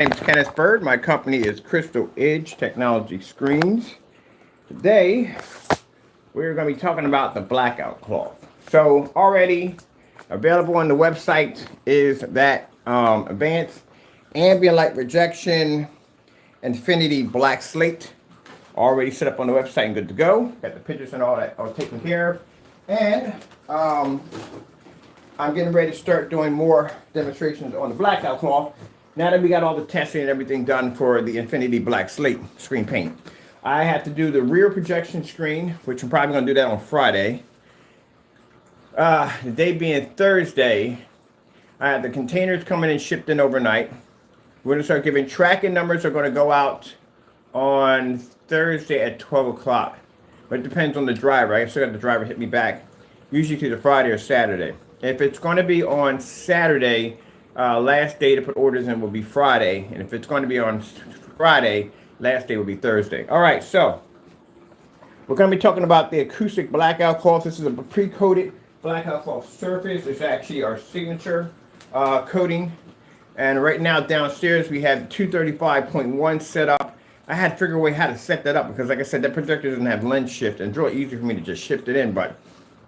My name is Kenneth Bird. My company is Crystal Edge Technology Screens. Today, we're going to be talking about the blackout cloth. So, already available on the website is that advanced ambient light rejection infinity black slate. Already set up on the website and good to go. Got the pictures and all that all taken care of. And I'm getting ready to start doing more demonstrations on the blackout cloth. Now that we got all the testing and everything done for the Infinity Black Slate screen paint, I have to do the rear projection screen, which I'm probably going to do that on Friday. The day being Thursday, I have the containers coming in shipped in overnight. We're going to start giving tracking numbers are going to go out on Thursday at 12 o'clock. But it depends on the driver. I still got the driver hit me back, usually to the Friday or Saturday. If it's going to be on Saturday, last day to put orders in will be Friday, and if it's going to be on Friday, last day will be Thursday. All right, so we're going to be talking about the acoustic blackout cloth. This is a pre-coated blackout cloth surface. It's actually our signature coating. And right now downstairs we have 235.1 set up. I had to figure a way how to set that up because, like I said, that projector doesn't have lens shift, and it's really easy for me to just shift it in, but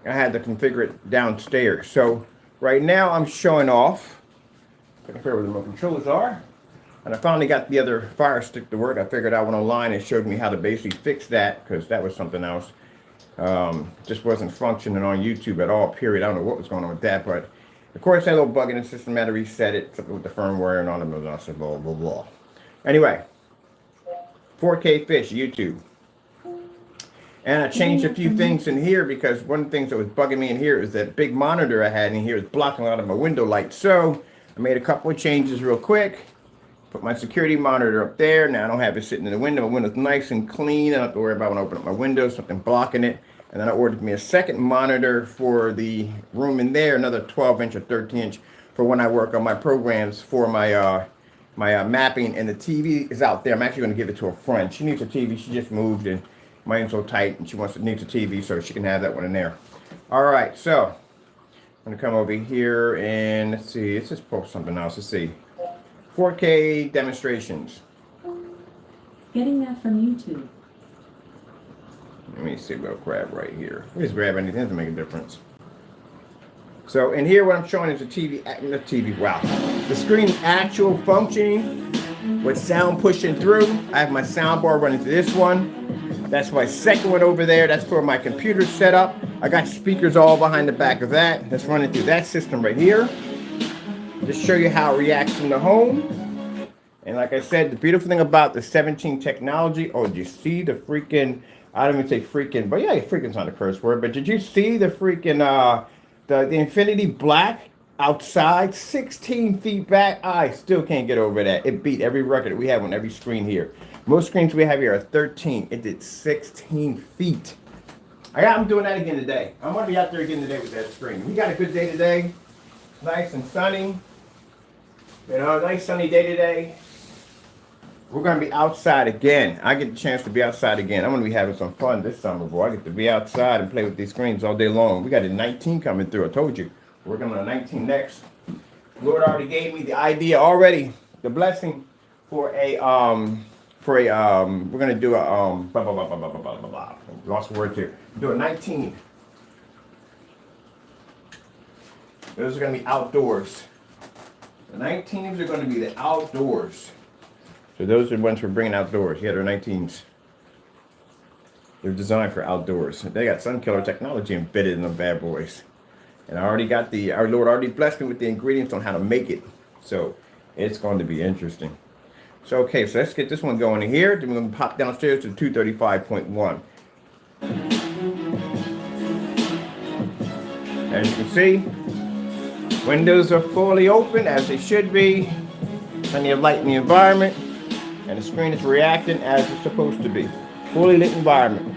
I had to configure it downstairs. So right now I'm showing off. I can figure where the remote controllers are. And I finally got the other fire stick to work. I figured out one online and showed me how to basically fix that, because that was something else. Just wasn't functioning on YouTube at all, period. I don't know what was going on with that, but of course, that little bug in the system, had to reset it, something with the firmware and all the blah, blah, blah. Anyway, 4K fish, YouTube. And I changed a few things in here because one of the things that was bugging me in here is that big monitor I had in here is blocking a lot of my window light. So I made a couple of changes real quick. Put my security monitor up there. Now I don't have it sitting in the window. My window's nice and clean. I don't have to worry about when I open up my window, something blocking it. And then I ordered me a second monitor for the room in there, another 12-inch or 13-inch for when I work on my programs for my mapping. And the TV is out there. I'm actually going to give it to a friend. She needs a TV. She just moved and mine's so tight, and she needs a TV, so she can have that one in there. All right, so I'm gonna come over here and let's see. Let's just post something else. Let's see. 4K demonstrations. Getting that from YouTube. Let me see. We'll grab right here. We just grab anything to make a difference. So in here, what I'm showing is the TV. Wow, the screen actual functioning with sound pushing through. I have my sound bar running through this one. That's my second one over there. That's for my computer setup. I got speakers all behind the back of that. That's running through that system right here. Just show you how it reacts in the home. And like I said, the beautiful thing about the 17 technology, oh, did you see the freaking, I don't even say freaking, but yeah, freaking's not a curse word, but did you see the freaking, the Infinity Black outside, 16 feet back? I still can't get over that. It beat every record we have on every screen here. Most screens we have here are 13. It did 16 feet. I'm doing that again today. I'm going to be out there again today with that screen. We got a good day today. Nice and sunny. You know, nice sunny day today. We're going to be outside again. I get the chance to be outside again. I'm going to be having some fun this summer, boy. I get to be outside and play with these screens all day long. We got a 19 coming through. I told you. We're working on a 19 next. Lord already gave me the idea already. The blessing for a we're gonna do a blah blah blah blah blah blah blah blah. Lost the word here. Do a 19. Those are gonna be outdoors. The 19s are gonna be the outdoors. So those are the ones we're bringing outdoors. Yeah, they're 19s. They're designed for outdoors. They got sun killer technology embedded in them bad boys. And I already got our Lord already blessed me with the ingredients on how to make it. So it's going to be interesting. So, okay, so let's get this one going in here. Then we're going to pop downstairs to 235.1. As you can see, windows are fully open as they should be. Plenty of light in the environment. And the screen is reacting as it's supposed to be. Fully lit environment.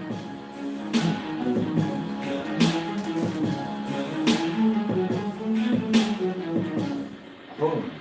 Boom.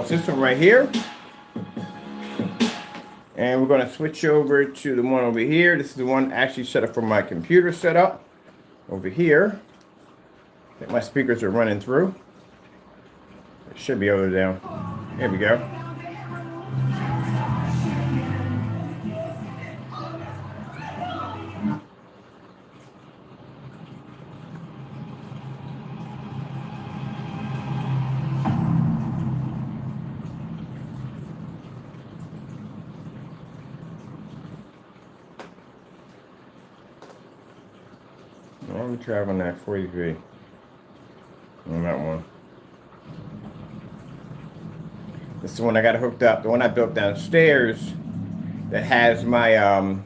it's this one right here. And we're going to switch over to the one over here. This is the one actually set up for my computer setup. Over here. I think my speakers are running through. It should be over down. There we go. I'm traveling that 43 on that one. This is the one I got hooked up. The one I built downstairs that has my the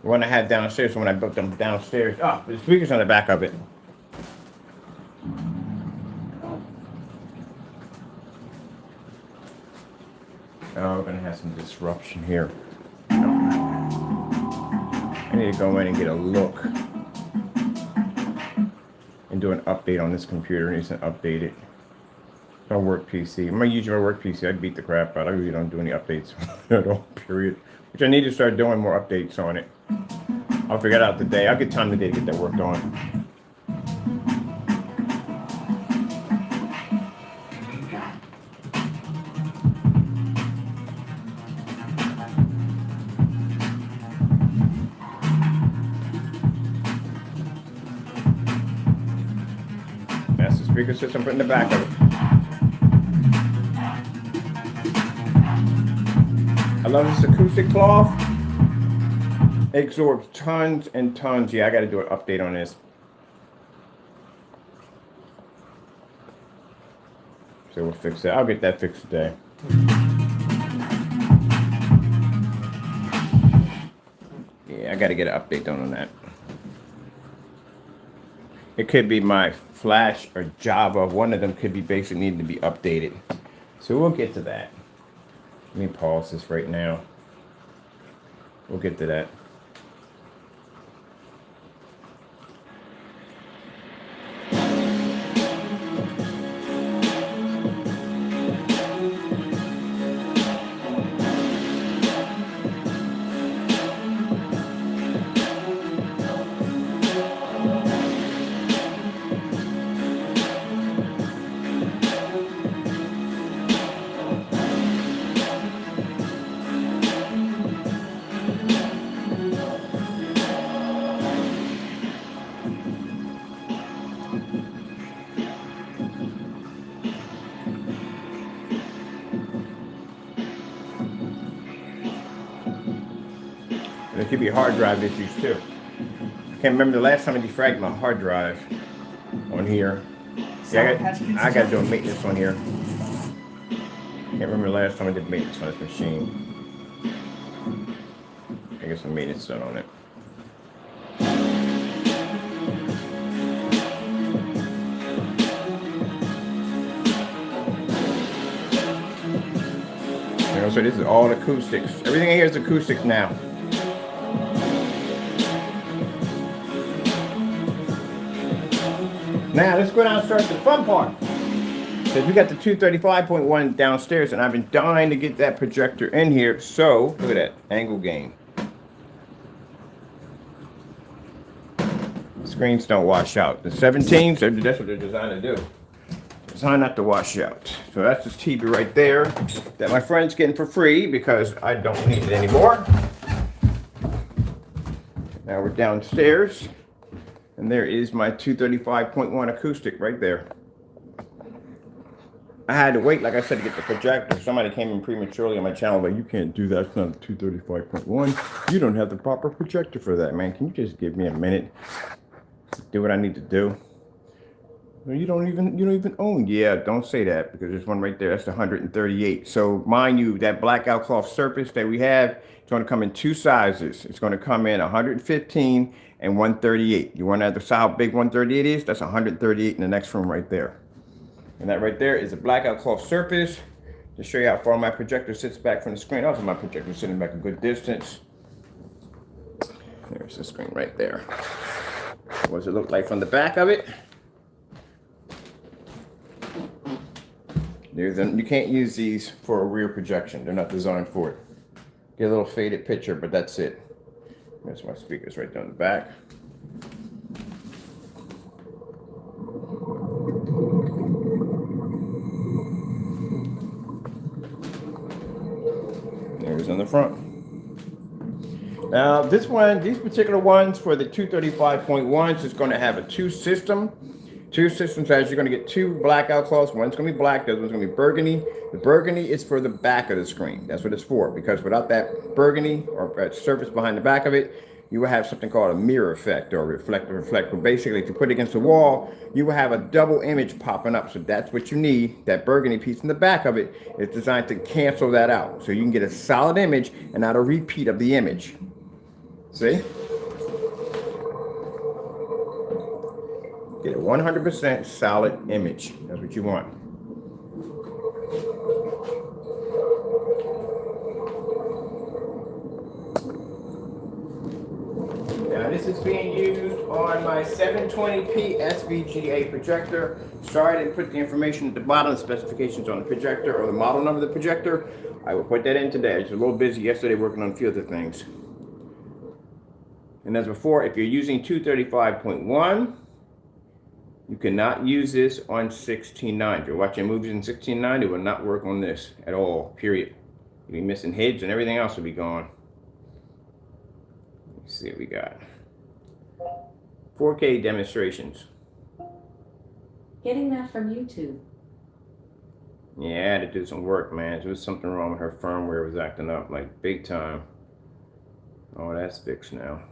one I had downstairs. The one I built them downstairs. Oh, the speaker's on the back of it. Oh, we're gonna have some disruption here. I need to go in and get a look and do an update on this computer. It needs to update it. My work PC. I'm gonna use my work PC. I beat the crap out. I really don't do any updates at all, period. Which I need to start doing more updates on it. I'll figure it out today. I'll get time today to get that worked on. Speaker system put in the back of it. I love this acoustic cloth. It absorbs tons and tons. Yeah, I got to do an update on this. So we'll fix that. I'll get that fixed today. Yeah, I got to get an update done on that. It could be my Flash or Java. One of them could be basically needing to be updated. So we'll get to that. Let me pause this right now. We'll get to that. There could be hard drive issues too. I can't remember the last time I defragged my hard drive on here. Yeah, I got to do a maintenance on here. Can't remember the last time I did maintenance on this machine. I get some maintenance done on it. So this is all acoustics. Everything here is acoustics now. Now let's go down and start the fun part. Because we got the 235.1 downstairs and I've been dying to get that projector in here. So look at that angle gain. Screens don't wash out. The 17s, that's what they're designed to do. Designed not to wash out. So that's this TV right there that my friend's getting for free because I don't need it anymore. Now we're downstairs. And there is my 235.1 acoustic right there. I had to wait, like I said, to get the projector. Somebody came in prematurely on my channel, like, you can't do that. It's not a 235.1. You don't have the proper projector for that, man. Can you just give me a minute to do what I need to do? You don't even own. Yeah, don't say that because there's one right there. That's the 138. So mind you, that blackout cloth surface that we have, it's going to come in two sizes. It's going to come in 115 and 138. You want to know how big 138 is? That's 138 in the next room right there. And that right there is a blackout cloth surface. To show you how far my projector sits back from the screen. Also, my projector is sitting back a good distance. There's the screen right there. What does it look like from the back of it? You can't use these for a rear projection. They're not designed for it. Get a little faded picture, but that's it. There's my speakers right down the back. There's on the front. Now these particular ones for the 235.1s is going to have a two systems as you're going to get two blackout cloths. One's going to be black, the other one's going to be burgundy. The burgundy is for the back of the screen. That's what it's for, because without that burgundy or that surface behind the back of it, you will have something called a mirror effect or reflector. Basically, if you put it against the wall, you will have a double image popping up. So that's what you need. That burgundy piece in the back of it is designed to cancel that out. So you can get a solid image and not a repeat of the image. See? Get a 100% solid image. That's what you want. Now this is being used on my 720p SVGA projector. Sorry I didn't put the information at the bottom, the specifications on the projector or the model number of the projector. I will put that in today. I was a little busy yesterday working on a few other things. And as before, if you're using 235.1, you cannot use this on 16.9. If you're watching movies in 16.9, it will not work on this at all, period. You'll be missing heads and everything else will be gone. Let's see what we got. 4K demonstrations. Getting that from YouTube. Yeah, I had to do some work, man. There was something wrong with her firmware. It was acting up like big time. Oh, that's fixed now.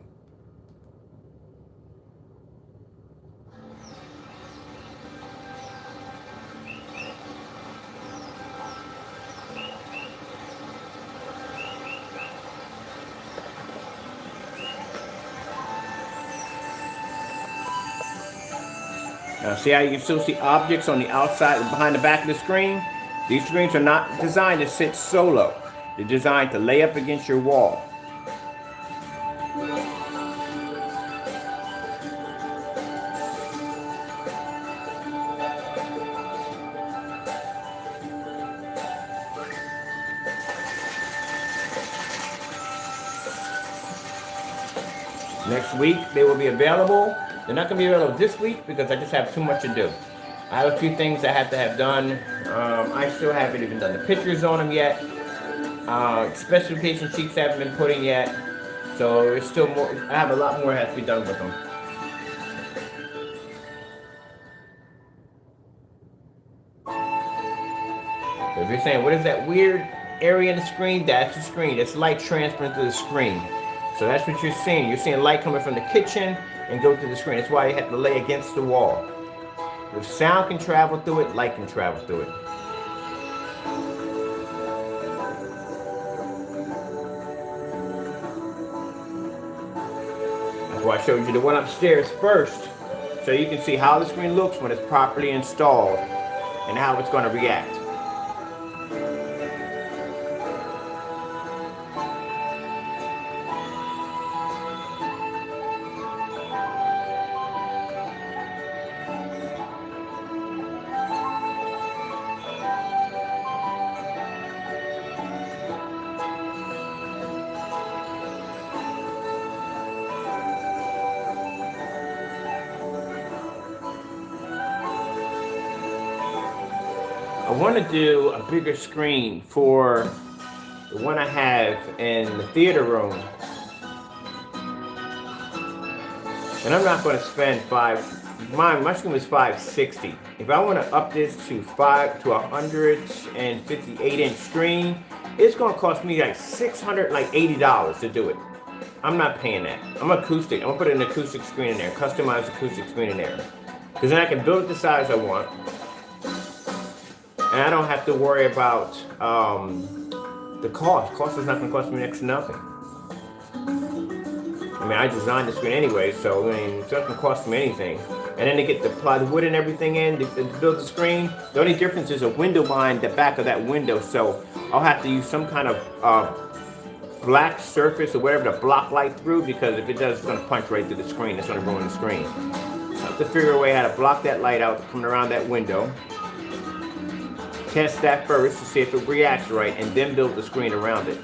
Now see how you can still see objects on the outside and behind the back of the screen? These screens are not designed to sit solo. They're designed to lay up against your wall. Next week they will be available. They're not going to be available this week because I just have too much to do. I have a few things I have to have done. I still haven't even done the pictures on them yet. Specification sheets haven't been put in yet. So there's still more. I have a lot more that has to be done with them. So if you're saying, what is that weird area in the screen? That's the screen. It's light transferring through the screen. So that's what you're seeing. You're seeing light coming from the kitchen and go through the screen. That's why you have to lay against the wall. If sound can travel through it, light can travel through it. That's why I showed you the one upstairs first, so you can see how the screen looks when it's properly installed and how it's going to react. I want to do a bigger screen for the one I have in the theater room. And I'm not going to spend my screen was 560. If I want to up this to 158 inch screen, it's going to cost me like $680 to do it. I'm not paying that. I'm acoustic. I'm going to put an acoustic screen in there, customized acoustic screen in there. Because then I can build it the size I want. And I don't have to worry about the cost. Cost is not going to cost me next to nothing. I mean, I designed the screen anyway, so I mean, it's not going to cost me anything. And then to get the plywood and everything in to build the screen, the only difference is a window behind the back of that window. So I'll have to use some kind of black surface or whatever to block light through, because if it does, it's going to punch right through the screen. It's going to ruin the screen. So I have to figure a way how to block that light out coming around that window. test that first to see if it reacts right, and then build the screen around it.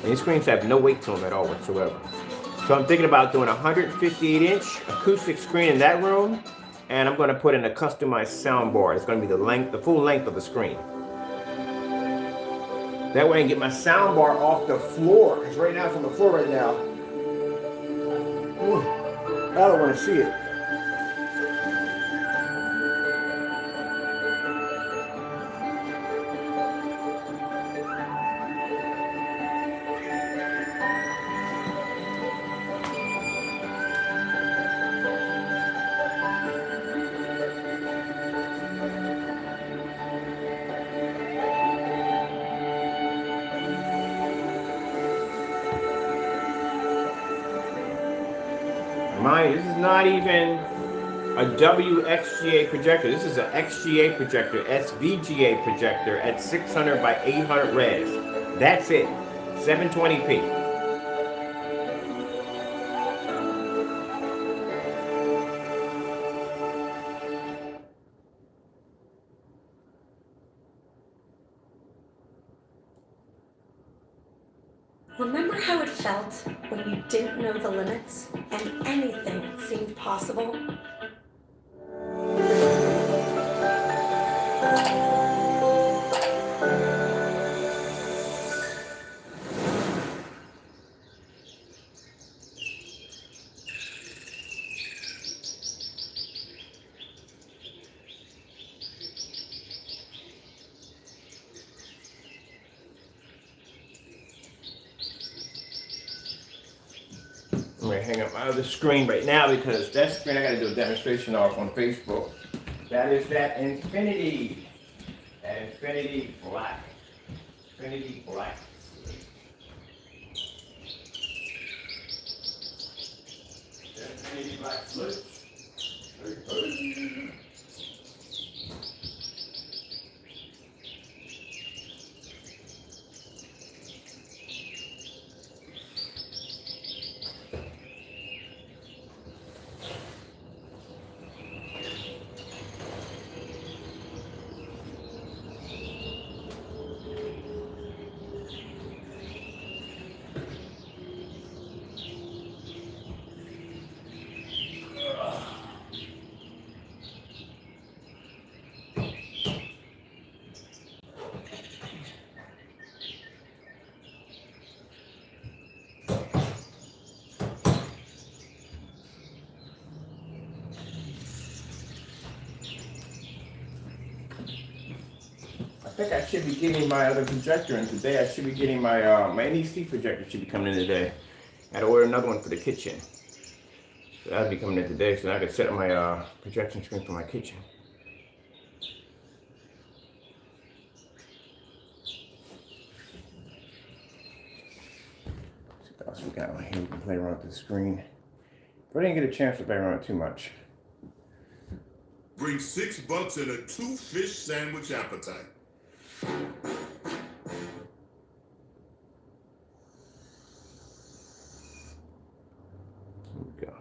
And these screens have no weight to them at all whatsoever. So I'm thinking about doing a 158-inch acoustic screen in that room, and I'm going to put in a customized sound bar. It's going to be the full length of the screen. That way I can get my sound bar off the floor, because right now it's on the floor right now. Ooh, I don't want to see it. Mind you, this is not even a WXGA projector. This is an XGA projector, SVGA projector at 600 by 800 res. That's it, 720p. Remember how it felt when you didn't know the limits and anything seemed possible? I'm going to hang up my other screen right now because that screen I got to do a demonstration off on Facebook. That is that Infinity. That Infinity Black. Infinity Black. That Infinity Black Slip. I think I should be getting my other projector in today. I should be getting my my NEC projector should be coming in today. I had to order another one for the kitchen. So that'll be coming in today, so I can set up my projection screen for my kitchen. What else we got on here? We can play around with the screen. But I didn't get a chance to play around with too much. Bring $6 and a 2-fish sandwich appetite. Here we go.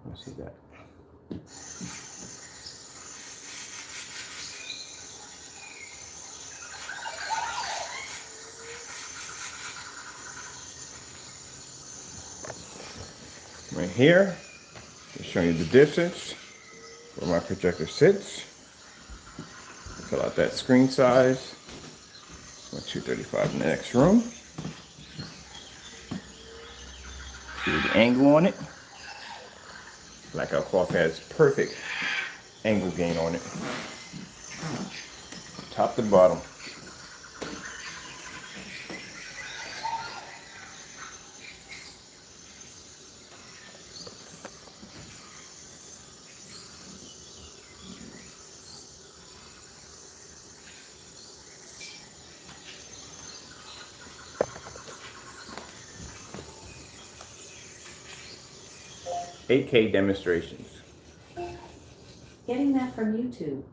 Let's see that. Right here, just showing you the distance where my projector sits. Fill out that screen size. 235 in the next room. See the angle on it. Blackout cloth has perfect angle gain on it. Top to bottom. $8K demonstrations. Getting that from YouTube.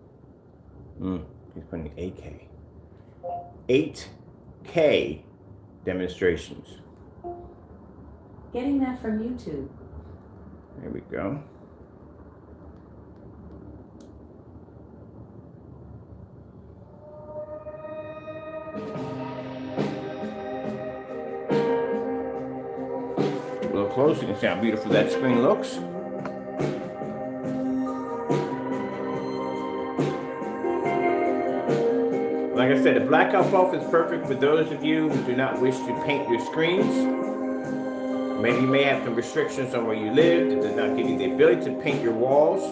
He's putting 8K. 8K demonstrations. Getting that from YouTube. There we go. close you can see how beautiful that screen looks. Like I said, the blackout buff is perfect for those of you who do not wish to paint your screens. Maybe you may have some restrictions on where you live that does not give you the ability to paint your walls.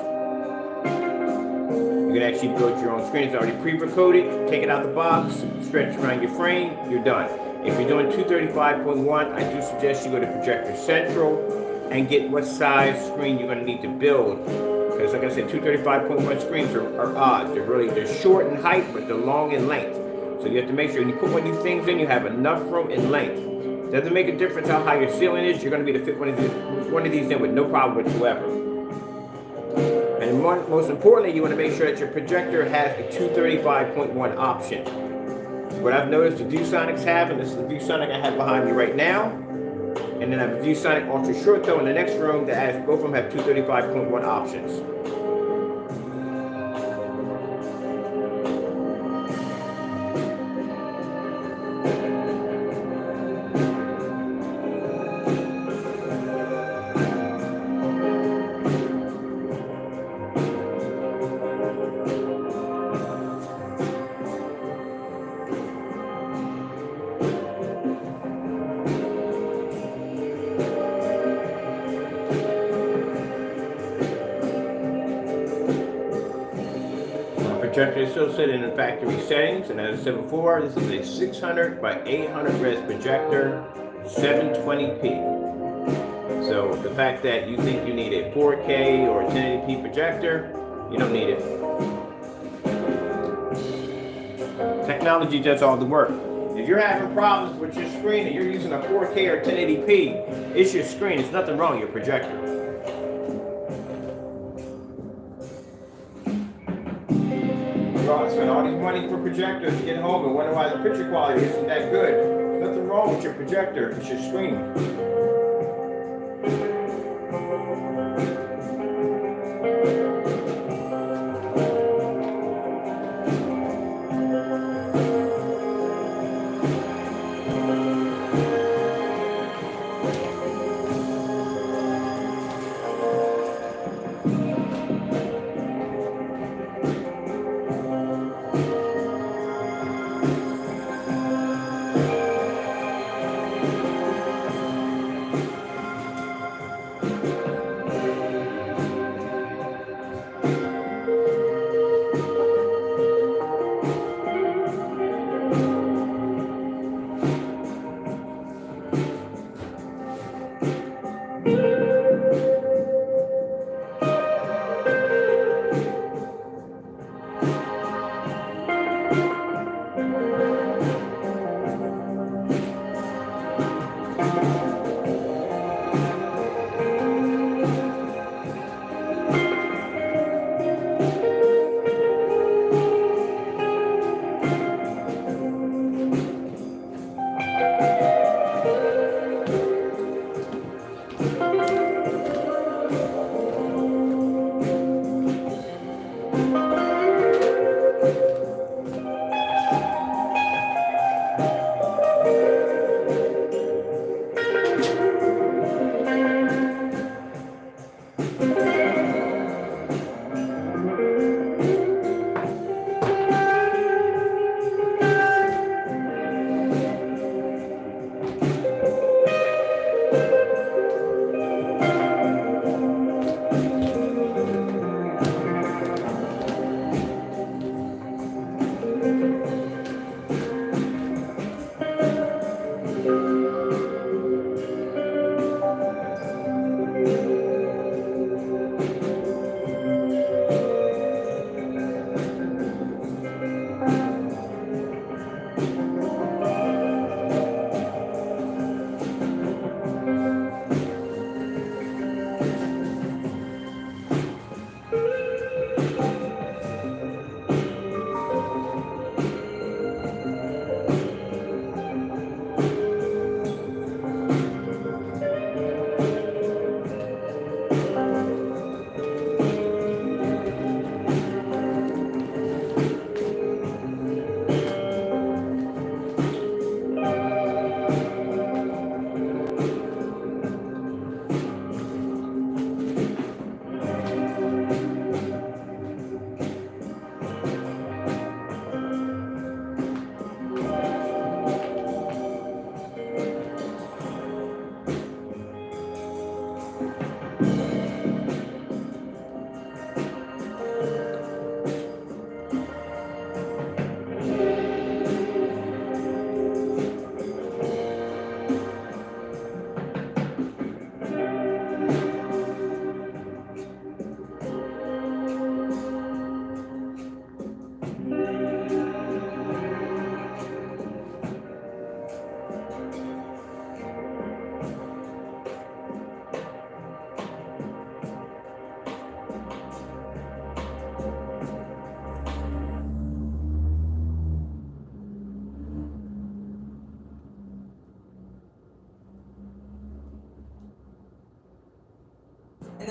You can actually build your own screen. It's already pre-recorded. Take it out of the box, stretch around your frame, you're done. If you're doing 235.1, I do suggest you go to Projector Central and get what size screen you're going to need to build. Because like I said, 235.1 screens are odd. They're short in height, but they're long in length. So you have to make sure when you put one of these things in, you have enough room in length. Doesn't make a difference how high your ceiling is. You're going to be able to fit one of these in with no problem whatsoever. And most importantly, you want to make sure that your projector has a 235.1 option. What I've noticed the ViewSonics have, and this is the ViewSonic I have behind me right now. And then I have a ViewSonic Ultra Short Throw in the next room that has, both of them have 235.1 options. Projector is still sitting in factory settings, and as I said before, this is a 600 by 800 res projector, 720p. So the fact that you think you need a 4K or a 1080p projector, you don't need it. Technology does all the work. If you're having problems with your screen and you're using a 4K or 1080p, it's your screen. It's nothing wrong with your projector. I spent all these money for projectors to get home and wonder why the picture quality isn't that good. There's nothing wrong with your projector, it's your screen.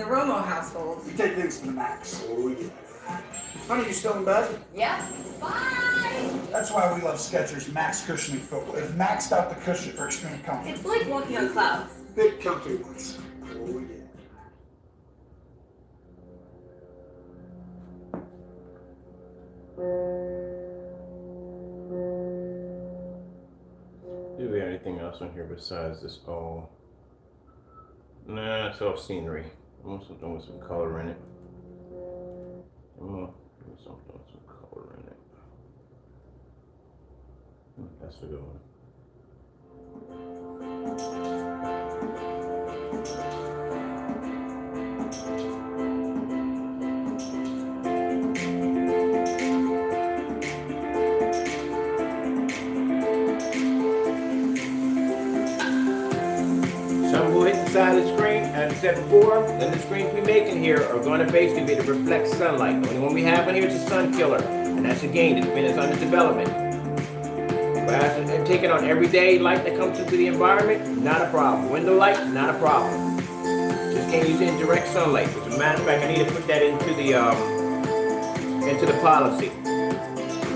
the Romo household. You take things to the max. Oh, yeah. Honey, you still in bed? Yeah. Bye! That's why we love Skechers Max Cushioning Footwear. They've maxed out the cushion for extreme comfort. It's like walking on clouds. Big comfy ones. Oh, yeah. Do we have anything else on here besides this? Oh, nah, it's all scenery. I want something with some color in it. Something with some color in it. That's a good one. Some will hit the side of the screen, as I said before, then the screens we making here are going to basically be to reflect sunlight. The only one we have on here is a sun killer, and that's again, it's under development. But as taking on everyday light that comes into the environment, not a problem. Window light, not a problem. Just can't use it in direct sunlight. As a matter of fact, I need to put that into the policy.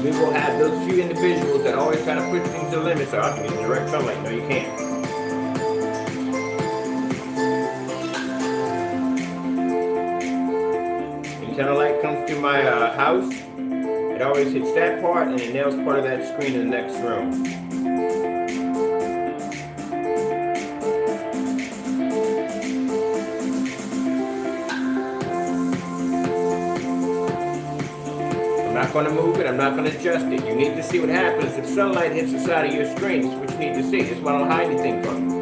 We will have those few individuals that always kind of push things to the limit, so I can use direct sunlight. No, you can't. Antenna light comes to my house, it always hits that part and it nails part of that screen in the next room. I'm not going to move it, I'm not going to adjust it. You need to see what happens if sunlight hits the side of your screen. This is what you need to see. This is why I don't hide anything from you.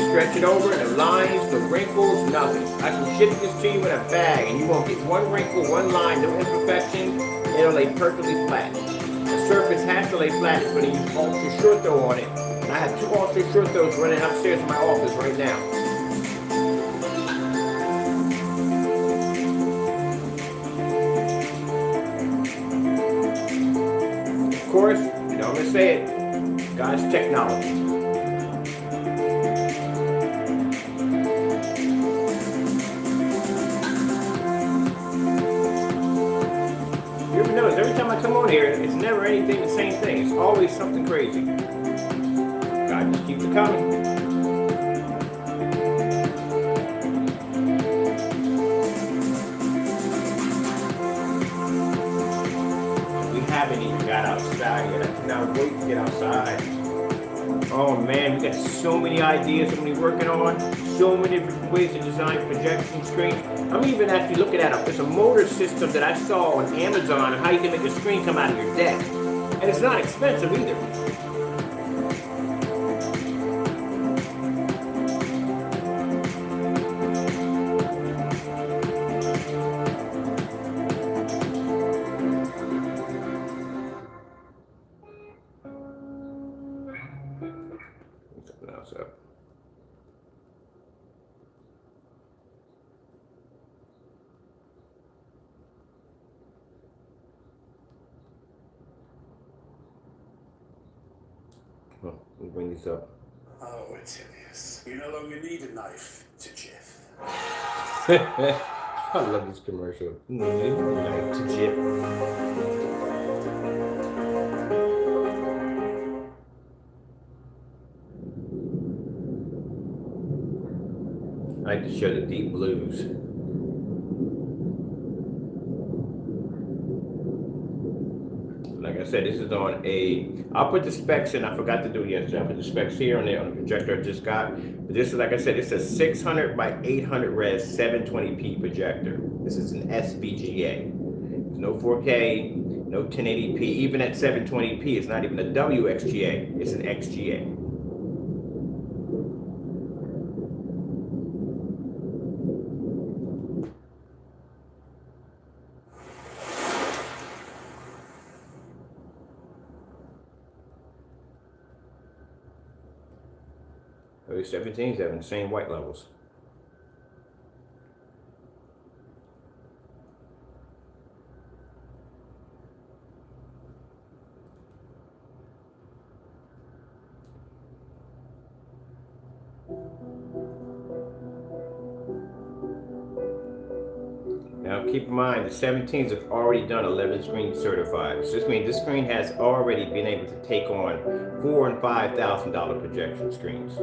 Stretch it over, and the lines, the wrinkles, nothing. I can ship this to you in a bag, and you won't get one wrinkle, one line, no imperfection. It'll lay perfectly flat. The surface has to lay flat. It's going to use ultra short throw on it. And I have 2 ultra short throws running upstairs in my office right now. Of course, you know I'm going to say it, God's technology. Every time I come on here, it's never anything the same thing. It's always something crazy. God just keeps it coming. We haven't even got outside yet. I cannot wait to get outside. Oh man, we got so many ideas that we're working on. So many different ways to design projection screens. I'm even actually looking at there's a motor system that I saw on Amazon on how you can make a screen come out of your deck. And it's not expensive either. Something else up. Well, we'll bring these up. Oh, it's hideous. You no longer need a knife to jiff. I love this commercial. Knife to jip. I like to show the deep blues. Like I said, this is on I'll put the specs in. I forgot to do it yesterday. I put the specs here on the projector I just got. But this is, like I said, it's a 600 by 800 res 720p projector. This is an SVGA. There's no 4K, no 1080p. Even at 720p, it's not even a WXGA. It's an XGA. Those 17s have insane white levels. Now keep in mind the 17s have already done 11 screen certified. So this means this screen has already been able to take on $4,000 and $5,000 projection screens.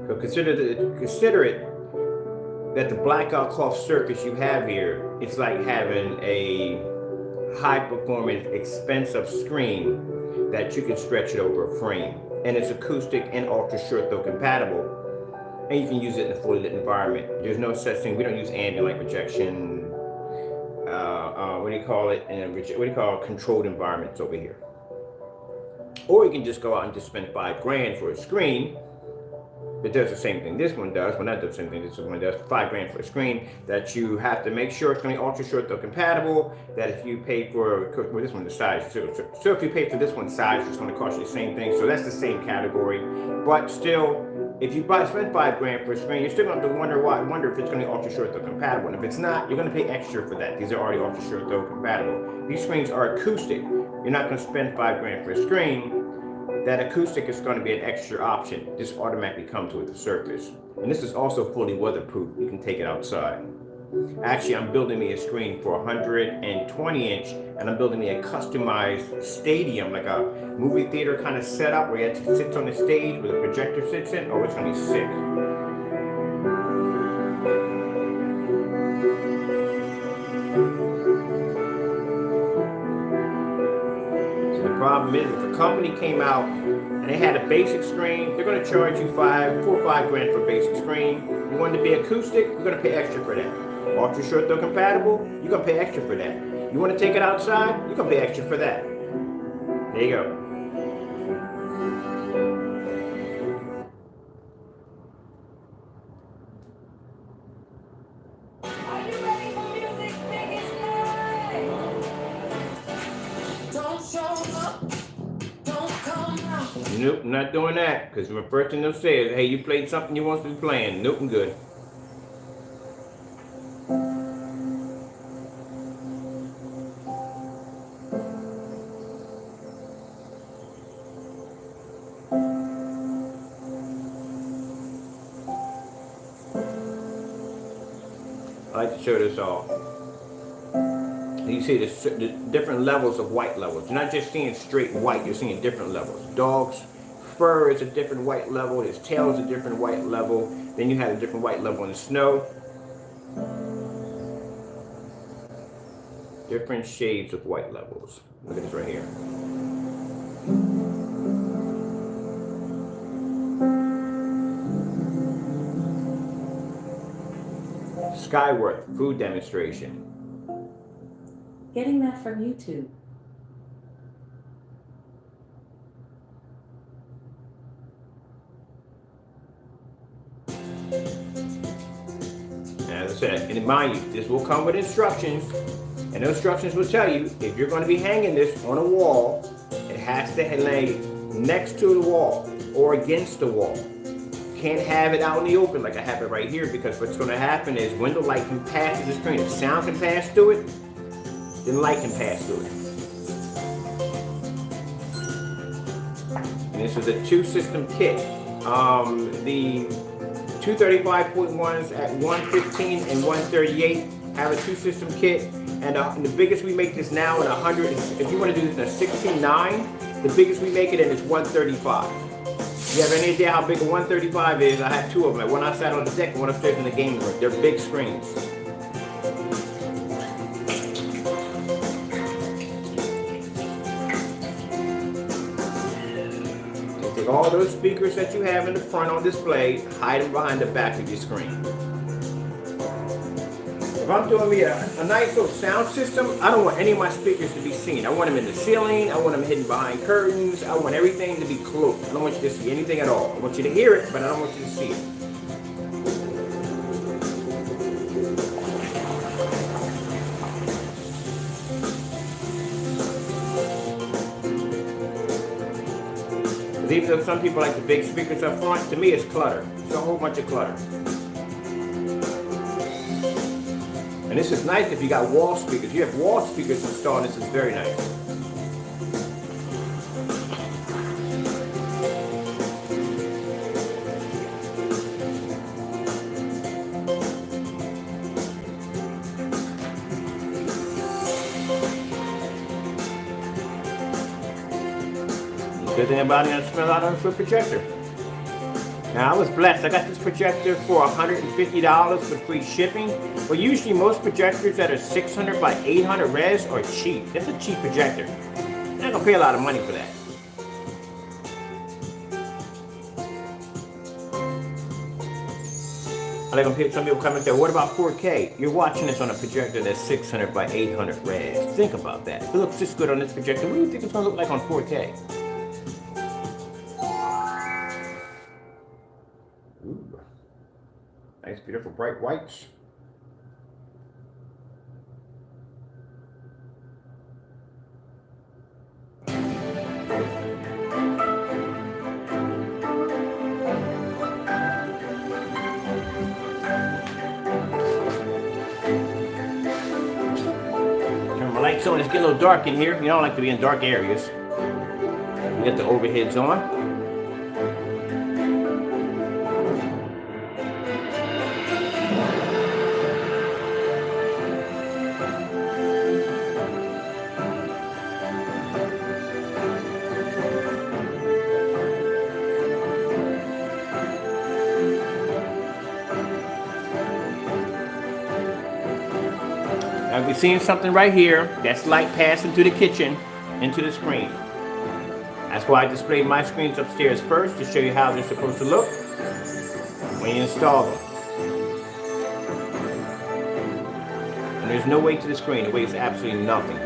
So consider it that the blackout cloth surface you have here, it's like having a high performance expensive screen that you can stretch it over a frame. And it's acoustic and ultra short throw compatible. And you can use it in a fully lit environment. There's no such thing. We don't use ambient light projection. What do you call it? Controlled environments over here. Or you can just go out and just spend $5,000 for a screen. It does the same thing this one does. Well, not the same thing this one does. $5,000 for a screen that you have to make sure it's going to be ultra short throw compatible. That if you pay for, well, this one the size. So if you pay for this one's size, it's going to cost you the same thing. So that's the same category. But still, if you spend $5,000 for a screen, you're still going to have to wonder if it's going to be ultra short throw compatible. And if it's not, you're going to pay extra for that. These are already ultra short throw compatible. These screens are acoustic. You're not going to spend $5,000 for a screen. That acoustic is going to be an extra option. This automatically comes with the surface. And this is also fully weatherproof. You can take it outside. Actually, I'm building me a screen for 120 inch, and I'm building me a customized stadium, like a movie theater kind of setup where it sits on the stage where the projector sits in. Oh, it's going to be sick. The problem is, if a company came out and they had a basic screen, they're going to charge you $4,000 or $5,000 for a basic screen. You want it to be acoustic, you're going to pay extra for that. Ultra short throw compatible, you're going to pay extra for that. You want to take it outside, you're going to pay extra for that. There you go. Are you ready for music's biggest night? Don't show up, don't come out. Nope, I'm not doing that, because the first thing they'll say is, hey, you played something you want to be playing. Nope, I'm good. I like to show this off. You see the different levels of white levels. You're not just seeing straight white, you're seeing different levels. Dog's fur is a different white level, his tail is a different white level, then you have a different white level in the snow. Different shades of white levels. Look at this right here. Skyworth food demonstration. Getting that from YouTube. As I said, and mind you, this will come with instructions, and those instructions will tell you if you're going to be hanging this on a wall, it has to lay next to the wall or against the wall. Can't have it out in the open like I have it right here, because what's going to happen is window light can pass through the screen. If sound can pass through it, then light can pass through it. And this is a 2-system kit. The 235.1s at 115 and 138 have a 2-system kit. And the biggest we make this now in 100, if you want to do this in a 16.9, the biggest we make it in is 135. You have any idea how big a 135 is? I have 2 of them. One outside on the deck and one upstairs in the gaming room. They're big screens. So take all those speakers that you have in the front on display, hide them behind the back of your screen. If I'm doing me a nice little sound system, I don't want any of my speakers to be seen. I want them in the ceiling, I want them hidden behind curtains, I want everything to be closed. I don't want you to see anything at all. I want you to hear it, but I don't want you to see it. even though some people like the big speakers up front, to me it's clutter. It's a whole bunch of clutter. And this is nice if you got wall speakers. If you have wall speakers installed, this is very nice. Good thing about it, I spent a lot on it for a projector. Now I was blessed. I got this projector for $150 with free shipping. But usually most projectors that are 600 by 800 res are cheap. That's a cheap projector. You're not gonna pay a lot of money for that. Are they gonna pay? Some people come and say, "What about 4K?" You're watching this on a projector that's 600 by 800 res. Think about that. If it looks this good on this projector, what do you think it's gonna look like on 4K? Ooh. Nice, beautiful, bright whites. Turn my lights on. It's getting a little dark in here. You don't like to be in dark areas. We got the overheads on. Now we're seeing something right here. That's light passing through the kitchen into the screen. That's why I displayed my screens upstairs first, to show you how they're supposed to look when you install them. And there's no weight to the screen. It weighs absolutely nothing.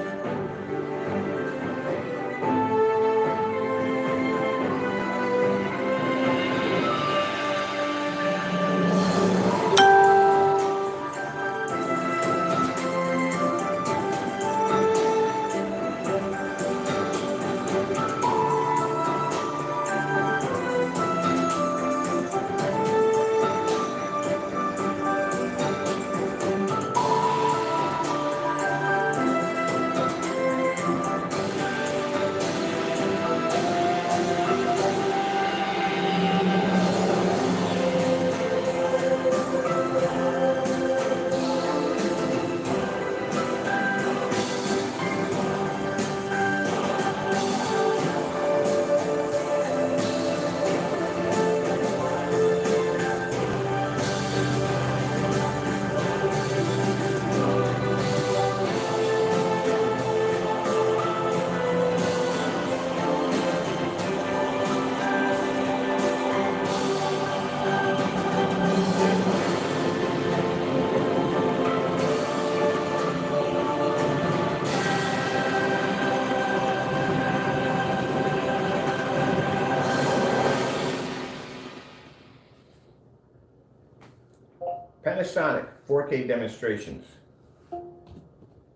Panasonic 4K demonstrations.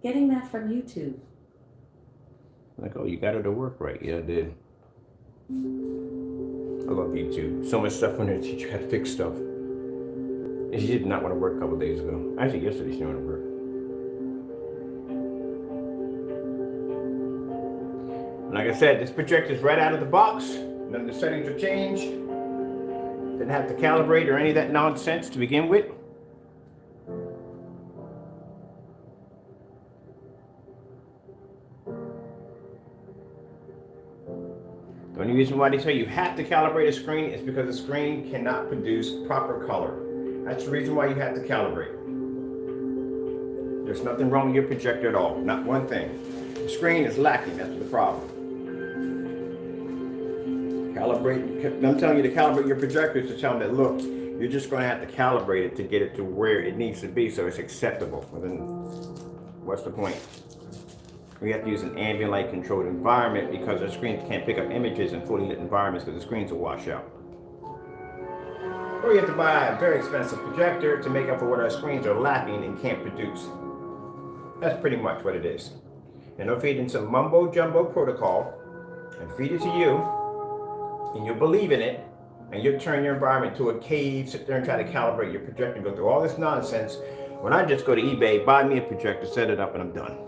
Getting that from YouTube. Like, oh, you got it to work right. Yeah, I did. I love YouTube. So much stuff on there to teach you how to fix stuff. And she did not want to work a couple days ago. Actually, yesterday she didn't want to work. Like I said, this projector is right out of the box. None of the settings are changed. Didn't have to calibrate or any of that nonsense to begin with. The only reason why they tell you have to calibrate a screen is because the screen cannot produce proper color. That's the reason why you have to calibrate. There's nothing wrong with your projector at all, not one thing. The screen is lacking, that's the problem. Calibrate, I'm telling you to calibrate your projectors to tell them that, look, you're just going to have to calibrate it to get it to where it needs to be so it's acceptable. Well, then what's the point? We have to use an ambient light controlled environment because our screens can't pick up images in fully lit environments because the screens will wash out. Or you have to buy a very expensive projector to make up for what our screens are lacking and can't produce. That's pretty much what it is. And they'll feed in some mumbo jumbo protocol and feed it to you and you'll believe in it, and you'll turn your environment to a cave, sit there and try to calibrate your projector, go through all this nonsense, when I just go to eBay, buy me a projector, set it up, and I'm done.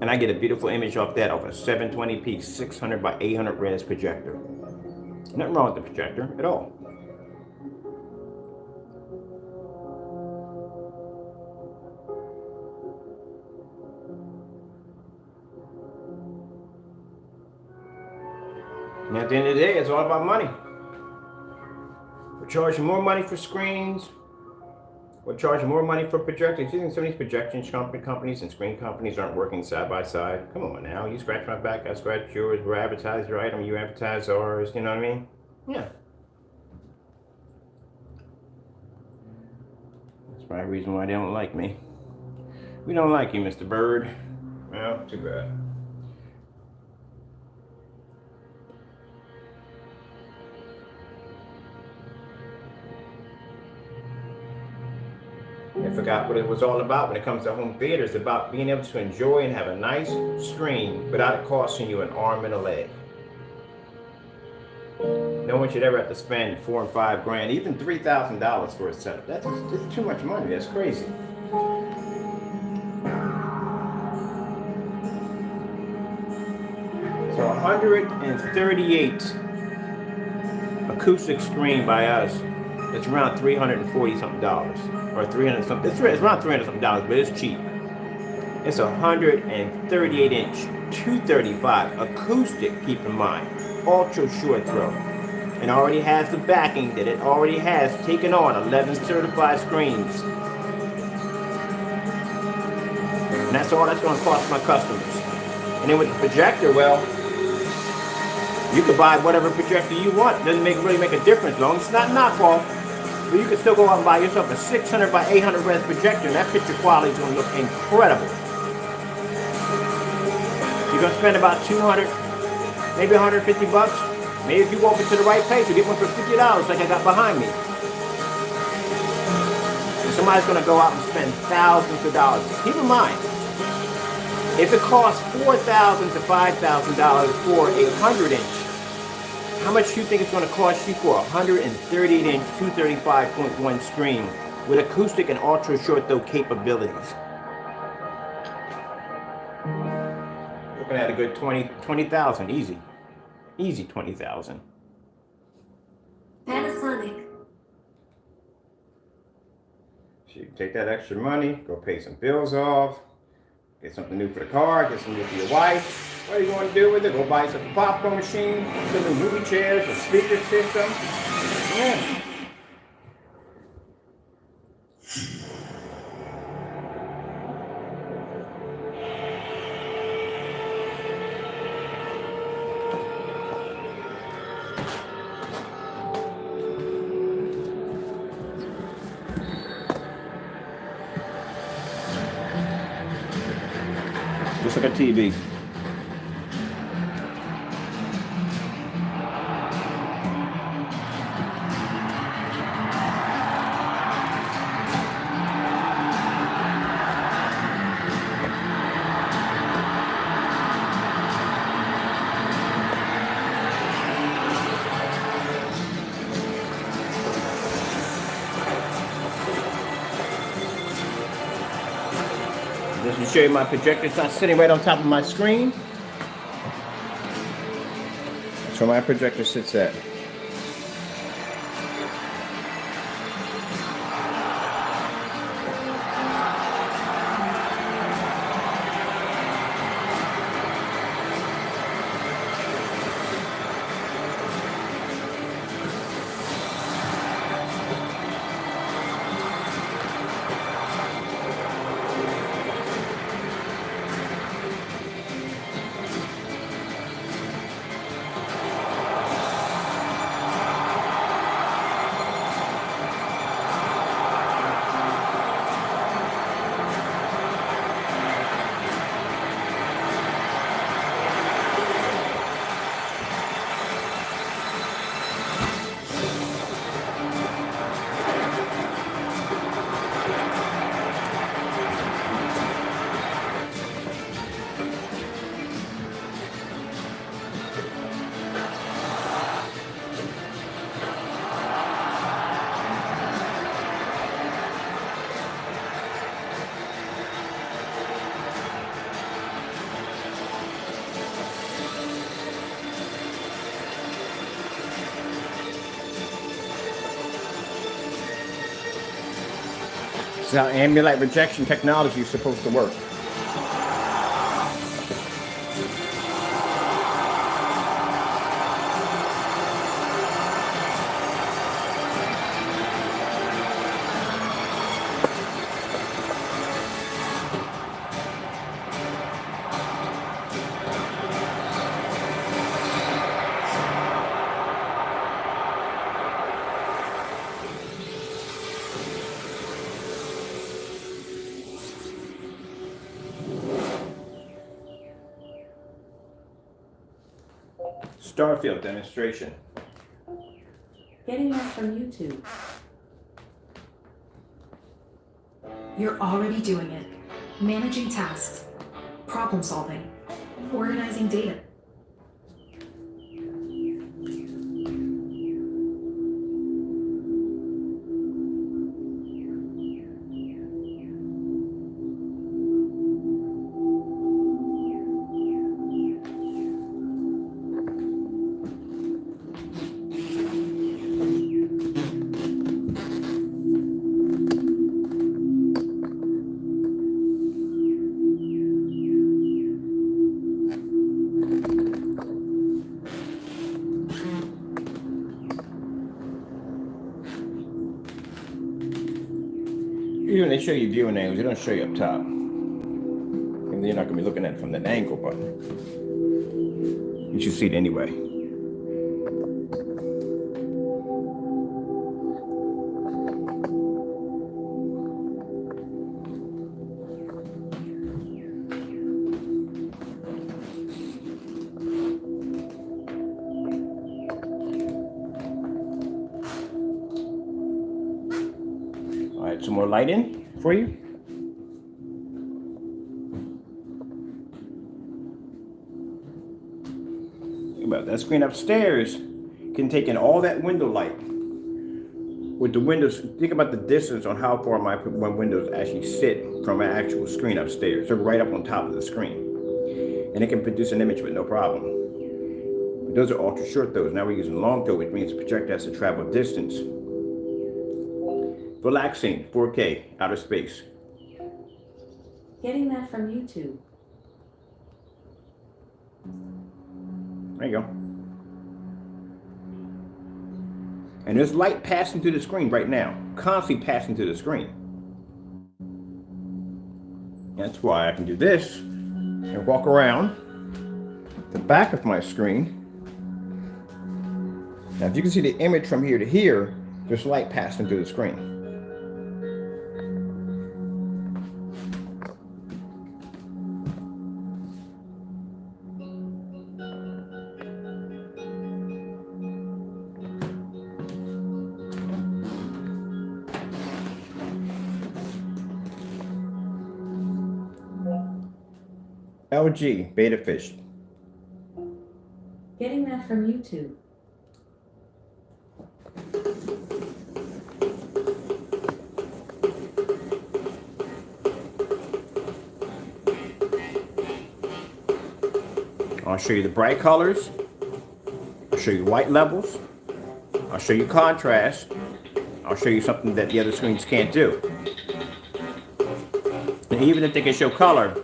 And I get a beautiful image off that, of a 720p 600 by 800 res projector. Nothing wrong with the projector at all. And at the end of the day, it's all about money. We're charging more money for screens. We're charging more money for projectors. You think some of these projection companies and screen companies aren't working side by side? Come on now, you scratch my back, I scratch yours. We advertise your item, you advertise ours. You know what I mean? Yeah. That's probably the reason why they don't like me. We don't like you, Mr. Bird. Well, too bad. I forgot what it was all about when it comes to home theater. It's about being able to enjoy and have a nice screen without it costing you an arm and a leg. No one should ever have to spend $4,000 and $5,000, even $3,000 for a setup. That's too much money. That's crazy. So 138 acoustic screen by us. It's around $340 something, or 300 something. It's around $300 something, but it's cheap. It's a 138 inch, 235 acoustic. Keep in mind, ultra short throw, and already has the backing that it already has taken on 11 certified screens. And that's all that's going to cost my customers. And then with the projector, well, you could buy whatever projector you want. It doesn't really make a difference, as long as it's not knockoff. But you can still go out and buy yourself a 600 by 800 res projector, and that picture quality is going to look incredible. You're going to spend about $200, maybe $150 bucks. Maybe if you walk into the right place, you get one for $50 like I got behind me. And somebody's going to go out and spend thousands of dollars. Keep in mind, if it costs $4,000 to $5,000 for a 100-inch, how much do you think it's going to cost you for a 138-inch 235.1 screen with acoustic and ultra short throw capabilities? Looking at a good 20,000, easy. Easy 20,000. Panasonic. So you take that extra money, go pay some bills off, get something new for the car, get something new for your wife. What are you going to do with it? Go buy yourself a popcorn machine, some new movie chairs, a speaker system. Yeah. Just like a TV. Just to show you my projector, it's not sitting right on top of my screen. That's where my projector sits at. This is how ambient light rejection technology is supposed to work. Starfield demonstration. Getting that from YouTube. You're already doing it. Managing tasks, problem solving, organizing data. Usually they show you viewing angles, they don't show you up top. And you're not going to be looking at it from that angle, but you should see it anyway. All right, some more light in for you. Think about that screen upstairs can take in all that window light. With the windows, think about the distance on how far my windows actually sit from my actual screen upstairs. They're right up on top of the screen. And it can produce an image with no problem. But those are ultra short throws. Now we're using long throw, which means the projector has to travel distance. Relaxing, 4K, outer space. Getting that from YouTube. There you go. And there's light passing through the screen right now, constantly passing through the screen. That's why I can do this and walk around the back of my screen. Now, if you can see the image from here to here, there's light passing through the screen. LG Beta Fish. Getting that from YouTube. I'll show you the bright colors. I'll show you white levels. I'll show you contrast. I'll show you something that the other screens can't do. And even if they can show color,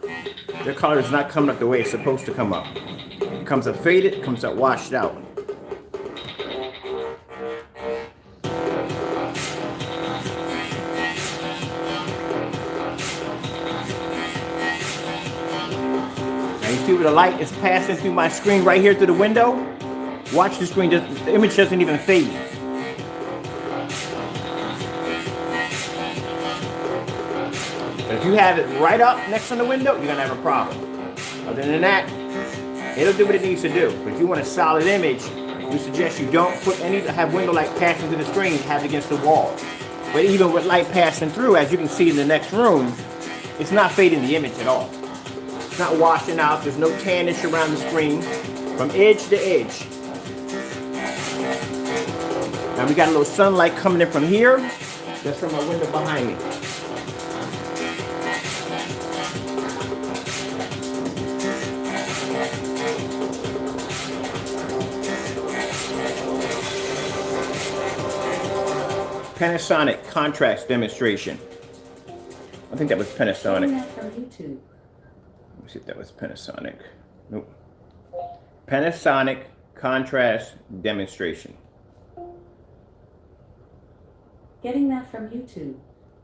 their color is not coming up the way it's supposed to come up. It comes up faded, it comes up washed out. Now you see where the light is passing through my screen right here through the window? Watch the screen, the image doesn't even fade. But if you have it right up next on the window, you're gonna have a problem. Other than that, it'll do what it needs to do. But if you want a solid image, we suggest you don't have window light passing through the screen, have it against the wall. But even with light passing through, as you can see in the next room, it's not fading the image at all. It's not washing out, there's no tannish around the screen, from edge to edge. Now we got a little sunlight coming in from here. That's from my window behind me. Panasonic contrast demonstration. I think that was Getting Panasonic. that from YouTube. Let me see if that was Panasonic. Nope. Panasonic contrast demonstration. Getting that from YouTube.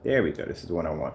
There we go. This is the one I want.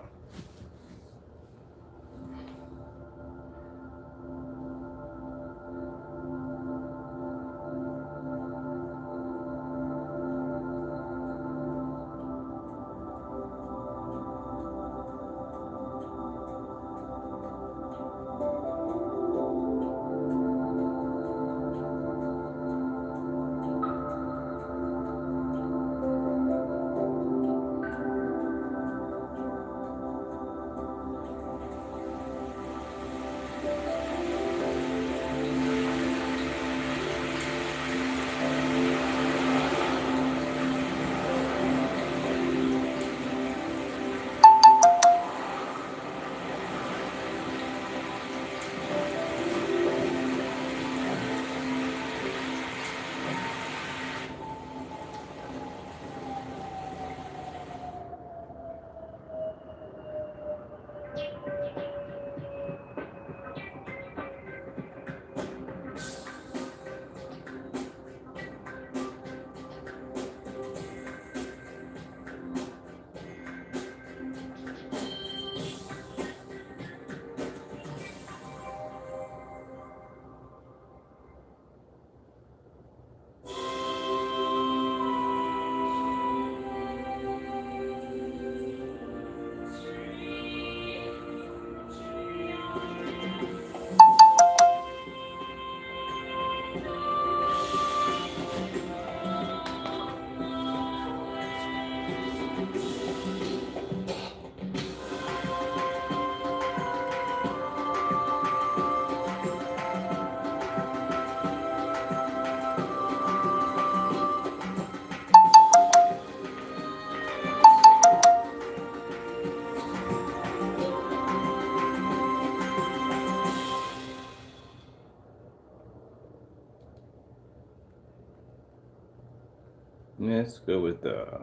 Let's go with the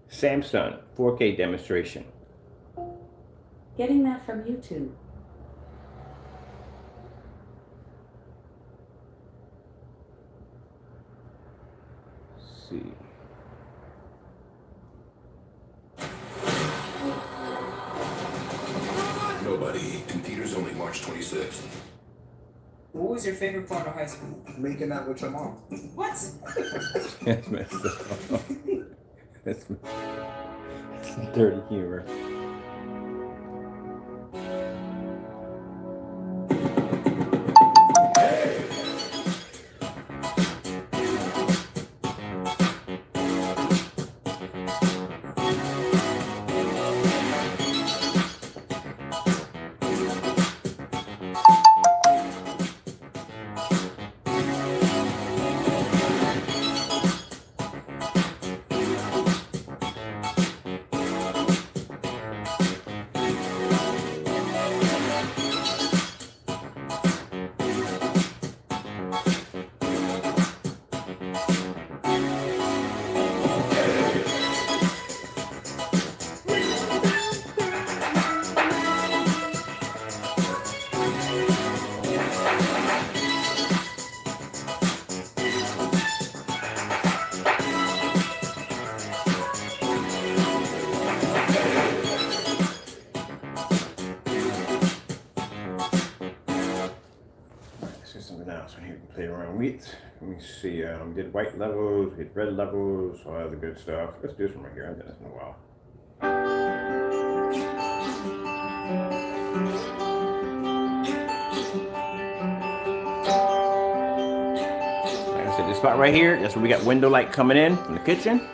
Samsung 4K demonstration. Getting that from YouTube. Let's see. Nobody. Computers only March 26th. What was your favorite part of high school? Making out with your mom. What? That's messed up. That's dirty humor. Play around with. Let me see. Did white levels, hit red levels, all other good stuff. Let's do this one right here. I haven't done this in a while. Like I said, this spot right here, that's where we got window light coming in from the kitchen.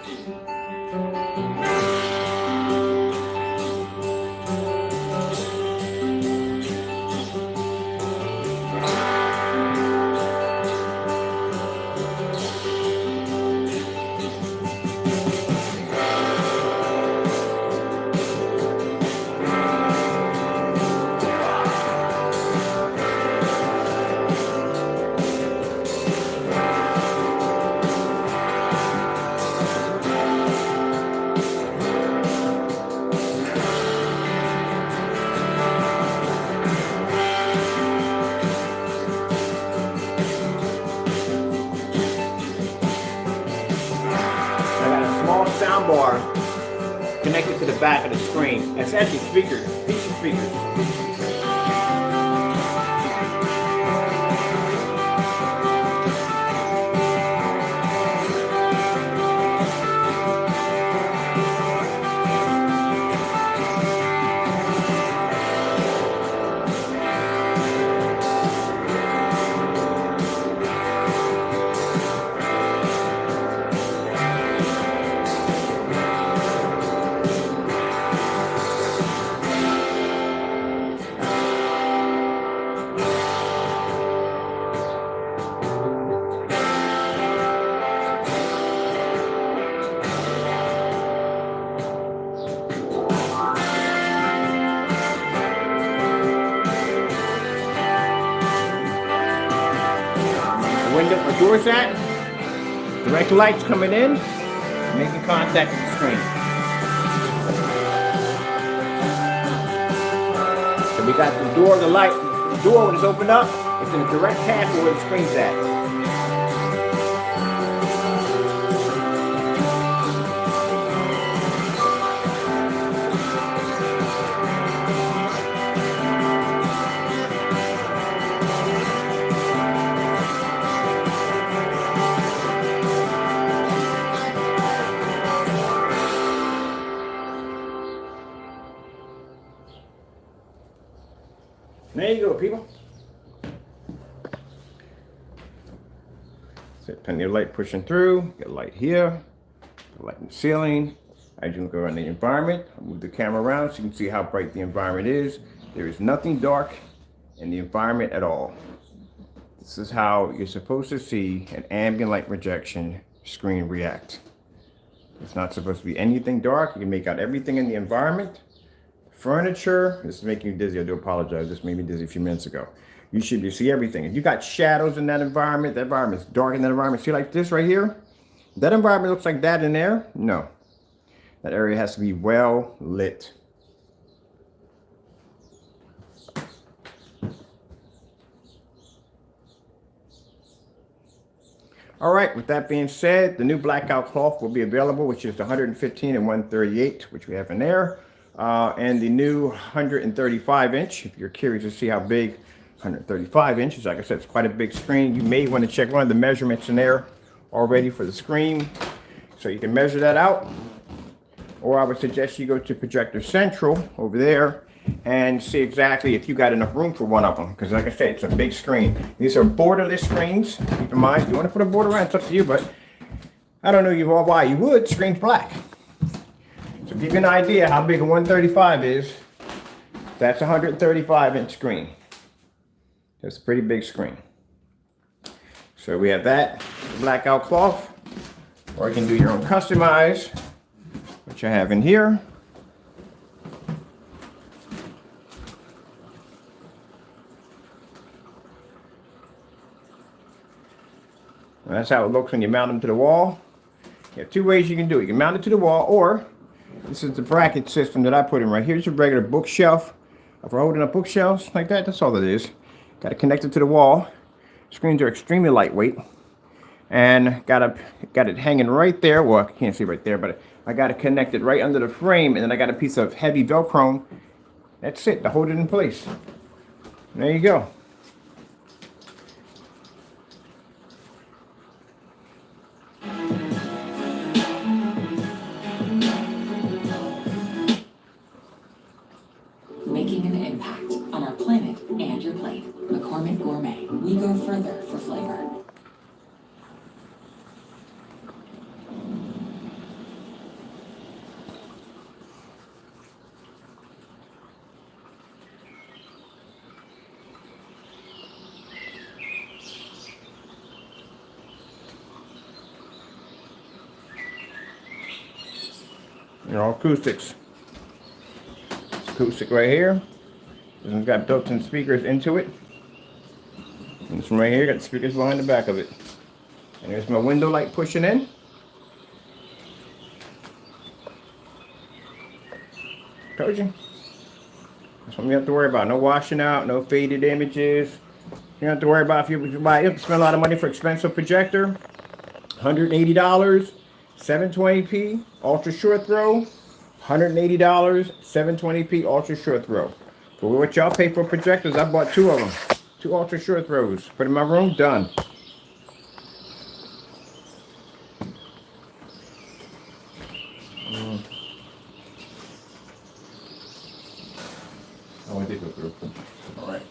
sound bar connected to the back of the screen. It's actually speakers, piece of speakers. Window, the door's at, direct light's coming in, making contact with the screen. So we got the door, the light, the door when it's opened up, it's in a direct path to where the screen's at. There you go, people. So plenty of light pushing through. Get light here, light in the ceiling. I do go around the environment. I'll move the camera around so you can see how bright the environment is. There is nothing dark in the environment at all. This is how you're supposed to see an ambient light projection screen react. It's not supposed to be anything dark. You can make out everything in the environment. Furniture, this is making me dizzy. I do apologize. This made me dizzy a few minutes ago. You should see everything. If you got shadows in that environment is dark in that environment. See like this right here? That environment looks like that in there? No. That area has to be well lit. All right, with that being said, the new blackout cloth will be available, which is the 115 and 138, which we have in there. And the new 135 inch, if you're curious to see how big 135 inches, like I said, it's quite a big screen. You may want to check one of the measurements in there already for the screen, so you can measure that out. Or I would suggest you go to Projector Central over there and see exactly if you got enough room for one of them. Because like I said, it's a big screen. These are borderless screens. Keep in mind, if you want to put a border around, it's up to you, but I don't know why you would. Screen's black. So give you an idea how big a 135 is. That's a 135 inch screen. That's a pretty big screen. So we have that, the blackout cloth, or you can do your own customize, which I have in here. And that's how it looks when you mount them to the wall. You have two ways you can do it. You can mount it to the wall, or this is the bracket system that I put in right here. It's a regular bookshelf. For holding up bookshelves like that, that's all it is. Got it connected to the wall. Screens are extremely lightweight. And got it hanging right there. Well, I can't see right there, but I got it connected right under the frame. And then I got a piece of heavy Velcro. That's it, to hold it in place. There you go. Making an impact on our planet and your plate. McCormick Gourmet. We go further for flavor. They're all acoustics. Acoustic right here. This one's got built-in speakers into it. And this one right here got speakers behind the back of it. And there's my window light pushing in. Told you. That's what you have to worry about. No washing out, no faded images. You don't have to worry about if you buy. You have to spend a lot of money for expensive projector. $180. 720p ultra short throw, $180, 720p ultra short throw. For what y'all pay for projectors, I bought 2 of them. 2 ultra short throws. Put in my room, done. Oh, I did go through. All right.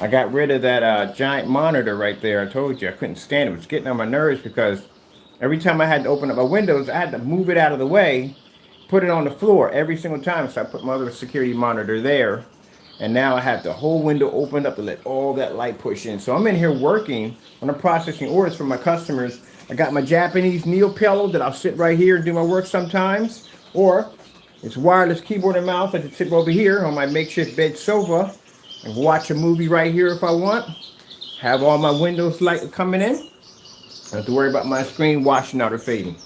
I got rid of that giant monitor right there. I told you I couldn't stand it. It was getting on my nerves because every time I had to open up my windows, I had to move it out of the way, put it on the floor every single time. So I put my other security monitor there. And now I have the whole window opened up to let all that light push in. So I'm in here working when I'm processing orders for my customers. I got my Japanese kneel pillow that I'll sit right here and do my work sometimes. Or it's wireless keyboard and mouse. I can sit over here on my makeshift bed sofa and watch a movie right here if I want. Have all my windows light coming in. I don't have to worry about my screen washing out or fading.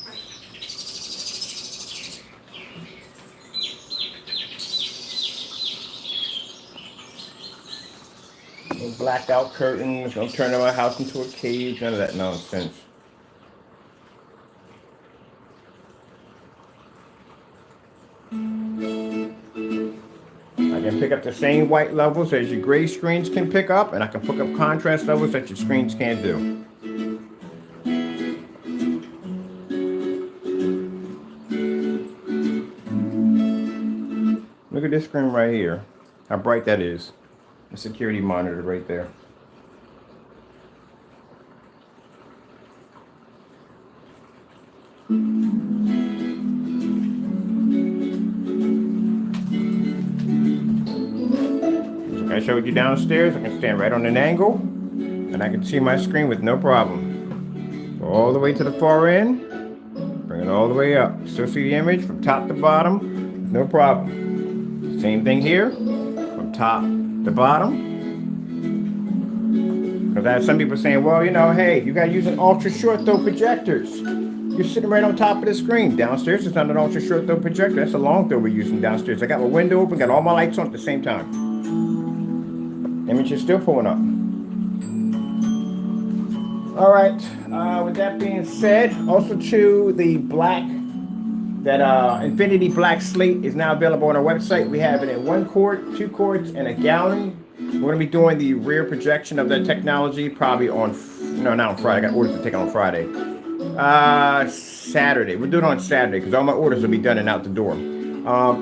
No blackout curtains, don't turn my house into a cave, none of that nonsense. I can pick up the same white levels as your gray screens can pick up, and I can pick up contrast levels that your screens can't do. Look at this screen right here, how bright that is. The security monitor right there. I showed you downstairs, I can stand right on an angle and I can see my screen with no problem. Go all the way to the far end, bring it all the way up. Still see the image from top to bottom, no problem. Same thing here, from top to bottom. Because I have some people saying, well, you know, hey, you got to use an ultra short throw projectors. You're sitting right on top of the screen. Downstairs, it's not an ultra short throw projector. That's a long throw we're using downstairs. I got my window open, got all my lights on at the same time. Image is still pulling up. All right, with that being said, also too, the black, that Infinity Black Slate is now available on our website. We have it in 1 quart, 2 quarts, and a gallon. We're going to be doing the rear projection of that technology probably on, no, not on Friday. I got orders to take on Friday. Saturday. We'll do it on Saturday because all my orders will be done and out the door.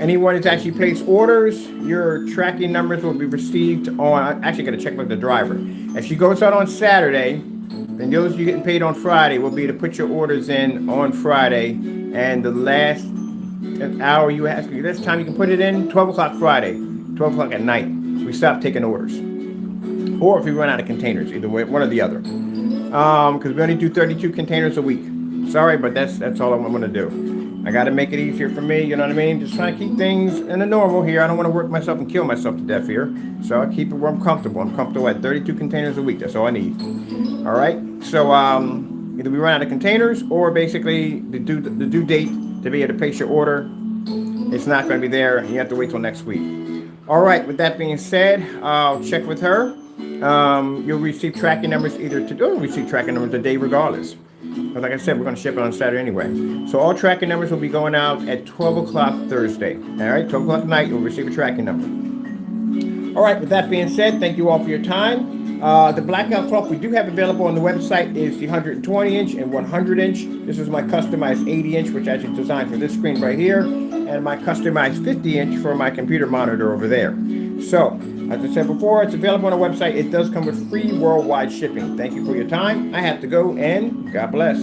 Anyone that's actually placed orders, your tracking numbers will be received on, I actually got to check with the driver. If she goes out on Saturday, then those you getting paid on Friday will be to put your orders in on Friday. And the last hour you ask, this time you can put it in, 12 o'clock Friday, 12 o'clock at night. We stop taking orders. Or if we run out of containers, either way, one or the other. Because we only do 32 containers a week. Sorry, but that's all I'm going to do. I got to make it easier for me, you know what I mean? Just trying to keep things in the normal here. I don't want to work myself and kill myself to death here. So I keep it where I'm comfortable. I'm comfortable at 32 containers a week. That's all I need. All right. So either we run out of containers or basically the due date to be able to place your order, it's not going to be there. You have to wait till next week. All right. With that being said, I'll check with her. You'll receive tracking numbers receive tracking numbers today regardless. But like I said, we're going to ship it on Saturday anyway. So all tracking numbers will be going out at 12 o'clock Thursday. All right, 12 o'clock at night, you'll receive a tracking number. All right, with that being said, thank you all for your time. The blackout clock we do have available on the website is the 120-inch and 100-inch. This is my customized 80-inch, which I actually designed for this screen right here, and my customized 50-inch for my computer monitor over there. So, as I said before, it's available on our website. It does come with free worldwide shipping. Thank you for your time. I have to go, and God bless.